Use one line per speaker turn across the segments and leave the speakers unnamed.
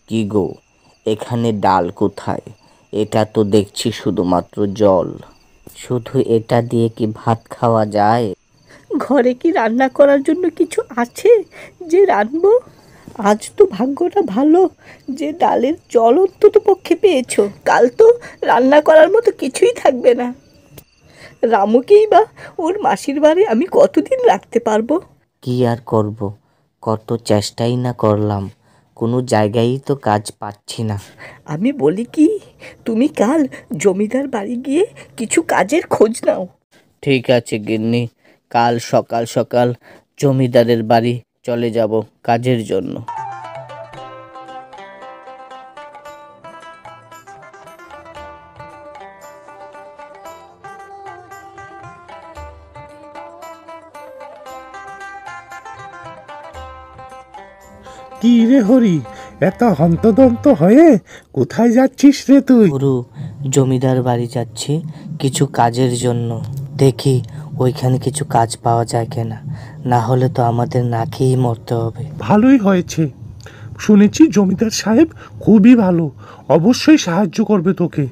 কি গো, এখানে ডাল কোথায়? এটা তো দেখছি শুধুমাত্র জল। শুধু এটা দিয়ে কি ভাত খাওয়া যায়?
ঘরে কি রান্না করার জন্য কিছু আছে যে রাঁধবো? আজ তো ভাগ্যটা ভালো যে ডালের জল অন্তত পক্ষে পেয়েছো। কাল তো রান্না করার মতো কিছুই থাকবে না। রামুকেই বা ওর মাসির বাড়ি আমি কতদিন রাখতে পারবো?
কি আর করব, কত চেষ্টাই না করলাম, কোনো জায়গায়ই তো কাজ পাচ্ছি না।
আমি বলি কি, তুমি কাল জমিদার বাড়ি গিয়ে কিছু কাজের খোঁজ নাও।
ঠিক আছে গিন্নি, কাল সকাল সকাল জমিদারের বাড়ি চলে যাব কাজের জন্য।
কি রে হরি, এত হন্তদন্ত হয়ে কোথায় যাচ্ছিস রে তুই?
গুরু, জমিদার বাড়ি যাচ্ছি কিছু কাজের জন্য। দেখি ওইখানে কিছু কাজ পাওয়া যায় কিনা, না হলে তো আমাদের না খেয়েই মরতে হবে।
ভালোই হয়েছে, শুনেছি জমিদার সাহেব খুবই ভালো, অবশ্যই সাহায্য করবে তোকে।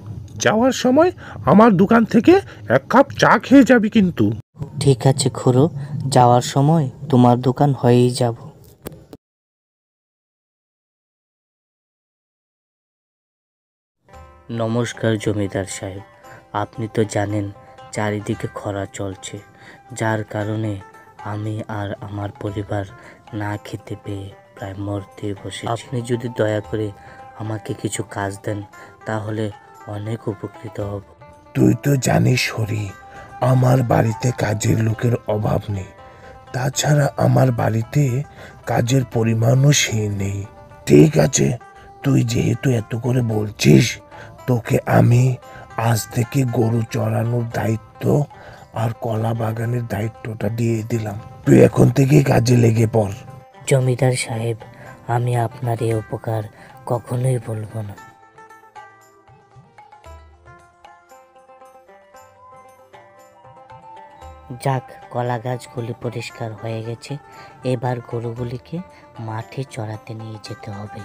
যাওয়ার সময় আমার দোকান থেকে এক কাপ চা খেয়ে যাবি কিন্তু।
ঠিক আছে খুড়ো, যাওয়ার সময় তোমার দোকান হয়েই যাব। নমস্কার জমিদার সাহেব, আপনি তো জানেন চারিদিকে খরা চলছে, যার কারণে আমি আর আমার পরিবার না খেতে পেয়ে প্রায় মরতে বসে। আপনি যদি দয়া করে আমাকে কিছু কাজ দেন তাহলে অনেক উপকৃত হব।
তুই তো জানিস হরি, আমার বাড়িতে কাজের লোকের অভাব নেই। তাছাড়া আমার বাড়িতে কাজের পরিমাণও সে নেই। ঠিক আছে, তুই যেহেতু এত করে বলছিস, তোকে আমি আজ থেকে গরু চড়ানোর দায়িত্ব আর কলা বাগানের দায়িত্বটা দিয়ে দিলাম। তুই এখন থেকে কাজে লেগে পড়।
জমিদার সাহেব, আমি আপনার এই উপকার কখনোই ভুলব না। যাক, কলা গাছগুলি পরিষ্কার হয়ে গেছে, এবার গরুগুলিকে মাঠে চড়াতে নিয়ে যেতে হবে।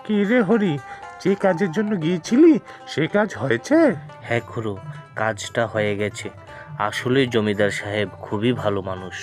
কি রে হরি, যে কাজের জন্য গিয়েছিলি সে কাজ হয়েছে?
হ্যাঁ খুড়ো, কাজটা হয়ে গেছে। আসলে জমিদার সাহেব খুবই ভালো মানুষ।